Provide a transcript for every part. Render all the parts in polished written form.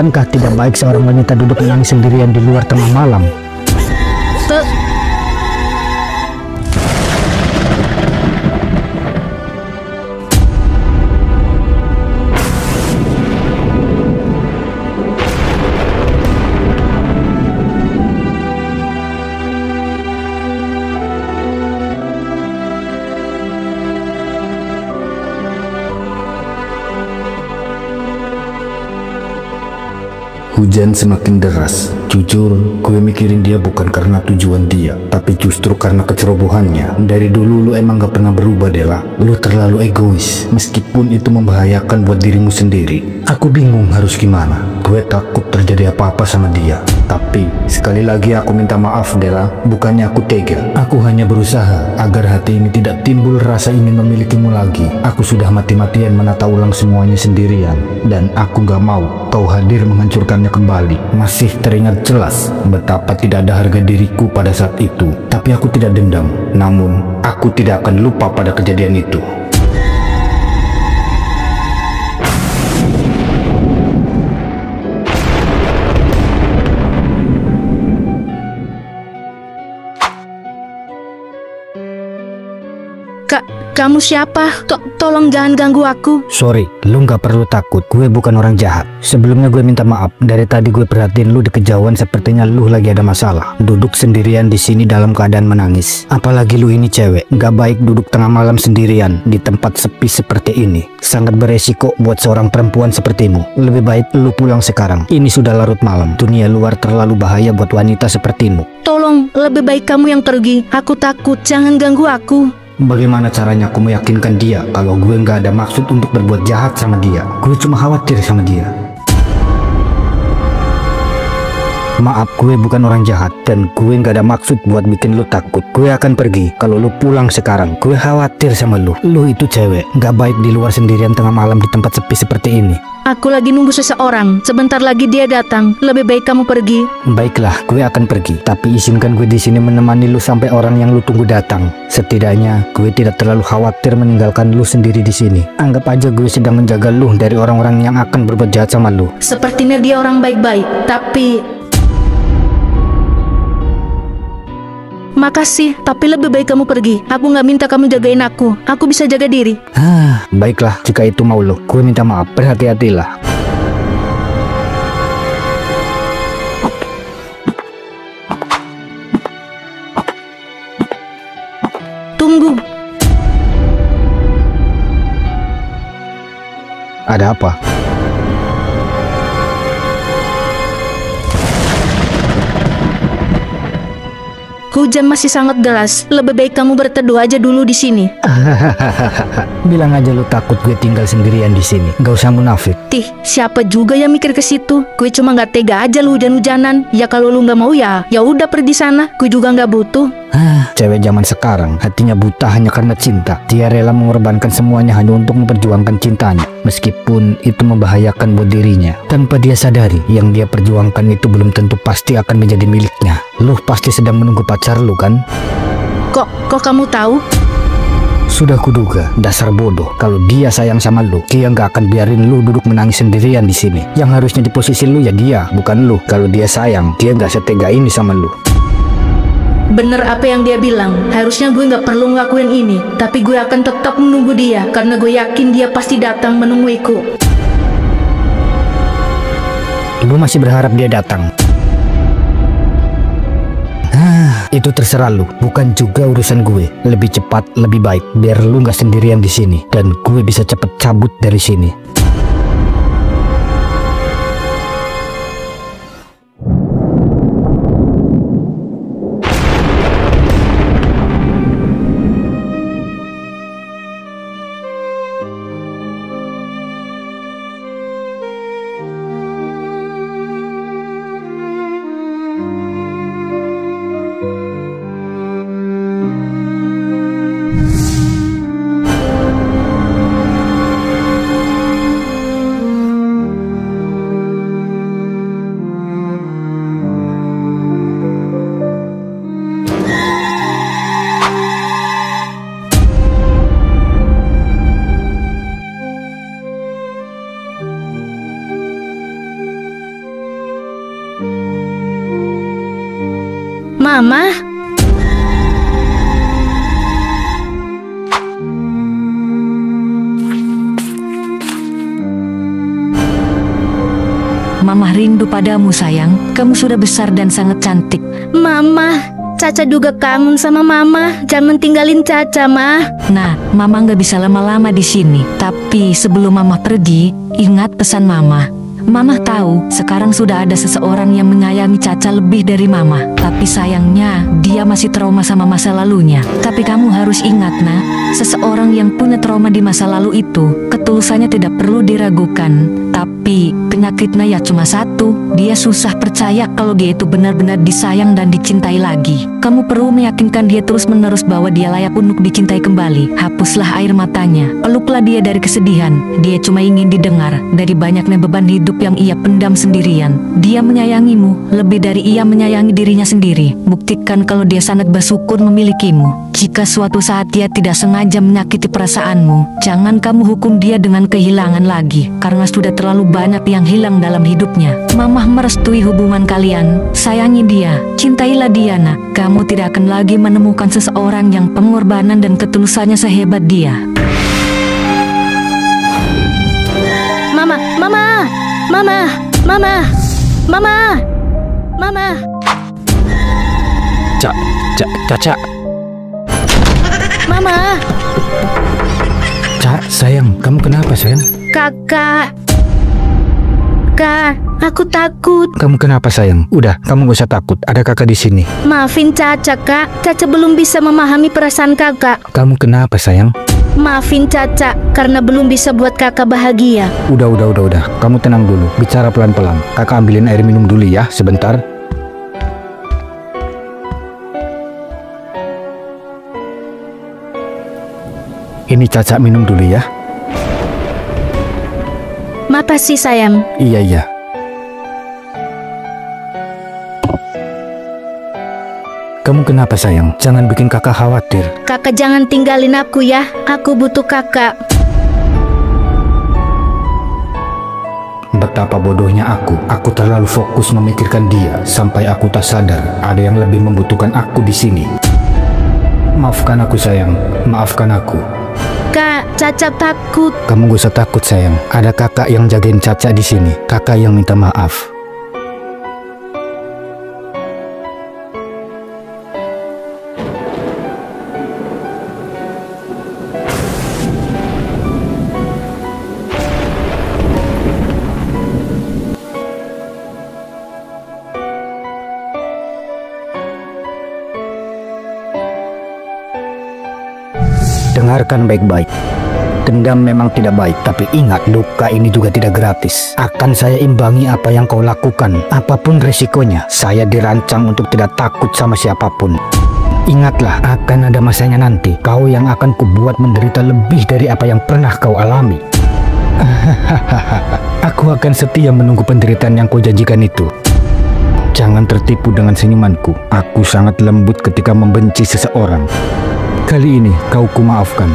Bukankah tidak baik seorang wanita duduk menangis sendirian di luar tengah malam? Hujan semakin deras. Jujur, gue mikirin dia bukan karena tujuan dia, tapi justru karena kecerobohannya. Dari dulu lu emang gak pernah berubah, Dela. Lu terlalu egois, meskipun itu membahayakan buat dirimu sendiri. Aku bingung harus gimana. Gue takut terjadi apa-apa sama dia. Tapi, sekali lagi aku minta maaf, Dela. Bukannya aku tega. Aku hanya berusaha agar hati ini tidak timbul rasa ingin memilikimu lagi. Aku sudah mati-matian menata ulang semuanya sendirian. Dan aku gak mau kau hadir menghancurkannya kembali. Masih teringat jelas betapa tidak ada harga diriku pada saat itu. Tapi aku tidak dendam. Namun, aku tidak akan lupa pada kejadian itu. Kamu siapa? Tolong jangan ganggu aku. Sorry, lu gak perlu takut. Gue bukan orang jahat. Sebelumnya gue minta maaf. Dari tadi gue perhatiin lu di kejauhan, sepertinya lu lagi ada masalah. Duduk sendirian di sini dalam keadaan menangis. Apalagi lu ini cewek. Gak baik duduk tengah malam sendirian di tempat sepi seperti ini. Sangat beresiko buat seorang perempuan sepertimu. Lebih baik lu pulang sekarang. Ini sudah larut malam. Dunia luar terlalu bahaya buat wanita sepertimu. Tolong, lebih baik kamu yang pergi. Aku takut, jangan ganggu aku. Bagaimana caranya aku meyakinkan dia kalau gue nggak ada maksud untuk berbuat jahat sama dia? Gue cuma khawatir sama dia. Maaf, gue bukan orang jahat dan gue nggak ada maksud buat bikin lu takut. Gue akan pergi kalau lu pulang sekarang. Gue khawatir sama lu. Lu itu cewek, nggak baik di luar sendirian tengah malam di tempat sepi seperti ini. Aku lagi nunggu seseorang. Sebentar lagi dia datang. Lebih baik kamu pergi. Baiklah, gue akan pergi. Tapi izinkan gue di sini menemani lu sampai orang yang lu tunggu datang. Setidaknya gue tidak terlalu khawatir meninggalkan lu sendiri di sini. Anggap aja gue sedang menjaga lu dari orang-orang yang akan berbuat jahat sama lu. Sepertinya dia orang baik-baik, tapi makasih, tapi lebih baik kamu pergi. Aku nggak minta kamu jagain aku. Aku bisa jaga diri. Baiklah, jika itu mau lo. Gue minta maaf, berhati-hatilah. Tunggu. Ada apa? Hujan masih sangat deras. Lebih baik kamu berteduh aja dulu di sini. Bilang aja lu takut gue tinggal sendirian di sini. Gak usah munafik. Tih, siapa juga yang mikir ke situ? Gue cuma nggak tega aja lu hujan-hujanan. Ya kalau lu nggak mau ya udah pergi sana. Gue juga nggak butuh. Cewek zaman sekarang hatinya buta hanya karena cinta. Dia rela mengorbankan semuanya hanya untuk memperjuangkan cintanya, meskipun itu membahayakan buat dirinya. Tanpa dia sadari, yang dia perjuangkan itu belum tentu pasti akan menjadi miliknya. Lu pasti sedang menunggu pacar lu kan? Kok kamu tahu? Sudah kuduga, dasar bodoh. Kalau dia sayang sama lu, dia nggak akan biarin lu duduk menangis sendirian di sini. Yang harusnya di posisi lu ya dia, bukan lu. Kalau dia sayang, dia nggak setega ini sama lu. Bener apa yang dia bilang. Harusnya gue nggak perlu ngelakuin ini, tapi gue akan tetap menunggu dia karena gue yakin dia pasti datang menemuiku. Lu masih berharap dia datang? Itu terserah lu, bukan juga urusan gue. Lebih cepat, lebih baik, biar lu nggak sendirian di sini dan gue bisa cepet cabut dari sini. Mama. Mama rindu padamu sayang. Kamu sudah besar dan sangat cantik. Mama, Caca juga kangen sama Mama. Jangan tinggalin Caca, Ma. Nah, Mama nggak bisa lama-lama di sini. Tapi sebelum Mama pergi, ingat pesan Mama. Mama tahu sekarang sudah ada seseorang yang menyayangi Caca lebih dari Mama. Tapi sayangnya dia masih trauma sama masa lalunya. Tapi kamu harus ingat nah, seseorang yang punya trauma di masa lalu itu, ketulusannya tidak perlu diragukan. Tapi penyakitnya ya cuma satu, dia susah percaya kalau dia itu benar-benar disayang dan dicintai lagi. Kamu perlu meyakinkan dia terus-menerus bahwa dia layak untuk dicintai kembali. Hapuslah air matanya, peluklah dia dari kesedihan. Dia cuma ingin didengar dari banyaknya beban hidup yang ia pendam sendirian. Dia menyayangimu lebih dari ia menyayangi dirinya sendiri. Buktikan kalau dia sangat bersyukur memilikimu. Jika suatu saat dia tidak sengaja menyakiti perasaanmu, jangan kamu hukum dia dengan kehilangan lagi, karena sudah terlalu banyak yang hilang dalam hidupnya. Mamah merestui hubungan kalian. Sayangi dia, cintailah dia nak. Kamu tidak akan lagi menemukan seseorang yang pengorbanan dan ketulusannya sehebat dia. Mama, Mama, Mama, Mama, Mama, Mama. Caca. Mama. Cak, sayang, kamu kenapa sayang? Kakak. Kak, aku takut. Kamu kenapa sayang? Udah, kamu gak usah takut. Ada kakak di sini. Maafin Caca, Kak. Caca belum bisa memahami perasaan kakak. Kamu kenapa sayang? Maafin Caca karena belum bisa buat kakak bahagia. Udah. Kamu tenang dulu. Bicara pelan-pelan. Kakak ambilin air minum dulu ya, sebentar. Ini Caca minum dulu ya. Makasih sayang. Iya. Kamu kenapa sayang? Jangan bikin kakak khawatir. Kakak jangan tinggalin aku ya. Aku butuh kakak. Betapa bodohnya aku. Aku terlalu fokus memikirkan dia sampai aku tak sadar ada yang lebih membutuhkan aku di sini. Maafkan aku sayang. Maafkan aku. Kak, Caca takut. Kamu gak usah takut sayang. Ada kakak yang jagain Caca di sini. Kakak yang minta maaf. Dengarkan baik-baik. Dendam memang tidak baik, tapi ingat, duka ini juga tidak gratis. Akan saya imbangi apa yang kau lakukan. Apapun resikonya, saya dirancang untuk tidak takut sama siapapun. Ingatlah, akan ada masanya nanti. Kau yang akan kubuat menderita lebih dari apa yang pernah kau alami. Aku akan setia menunggu penderitaan yang kau janjikan itu. Jangan tertipu dengan senyumanku. Aku sangat lembut ketika membenci seseorang. Kali ini kau kumaafkan.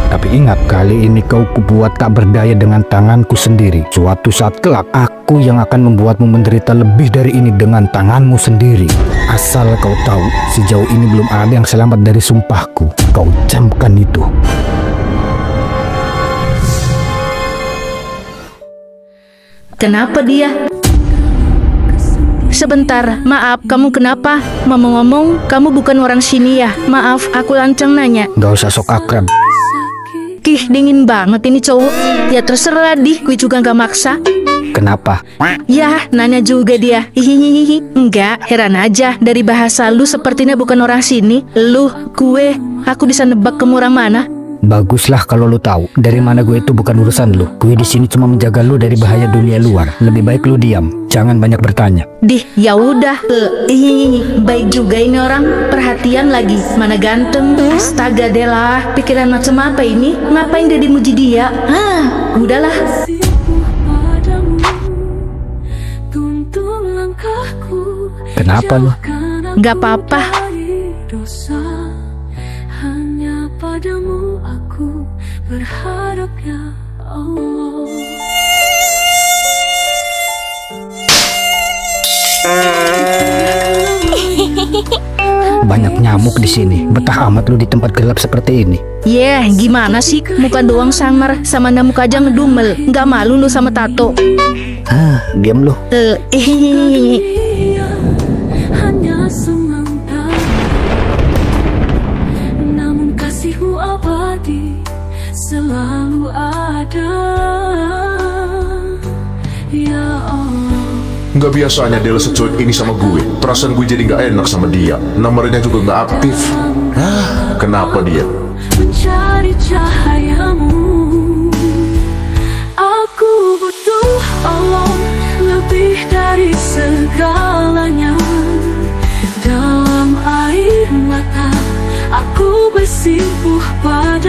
Tapi ingat, kali ini kau kubuat tak berdaya dengan tanganku sendiri. Suatu saat kelak, aku yang akan membuatmu menderita lebih dari ini dengan tanganmu sendiri. Asal kau tahu, sejauh ini belum ada yang selamat dari sumpahku. Kau camkan itu. Kenapa dia? Sebentar, maaf, kamu kenapa? Mama ngomong, kamu bukan orang sini ya? Maaf, aku lancang nanya. Gak usah sok akrab. Kih, dingin banget ini cowok. Ya terserah di, gue juga gak maksa. Kenapa? Ya, nanya juga dia. Hihihihi. Enggak, heran aja. Dari bahasa lu sepertinya bukan orang sini. Lu, gue, aku bisa nebak kamu orang mana. Baguslah kalau lu tahu dari mana gue itu bukan urusan lu. Gue di sini cuma menjaga lu dari bahaya dunia luar. Lebih baik lu diam, jangan banyak bertanya. Dih, ya udah. Baik juga ini orang, perhatian lagi. Mana ganteng. Astaga Dela, pikiran macam apa ini? Ngapain dia dimuji dia? Udahlah. Kenapa lu? Gak apa-apa. Hanya padamu aku berharap ya Allah. banyak nyamuk di sini. Betah amat lu di tempat gelap seperti ini. Gimana sih? Muka doang samar, sama anda muka aja ngedumel. Nggak malu lu sama tato. Diam lu. Hanya sementara, namun kasihmu abadi selalu ada. Ya Allah. Nggak biasanya dia secuek ini sama gue. Perasaan gue jadi nggak enak sama dia. Nomornya juga nggak aktif. Kenapa dia? Mencari cahayamu, aku butuh Allah lebih dari segalanya. Dalam air mata aku bersimpuh pada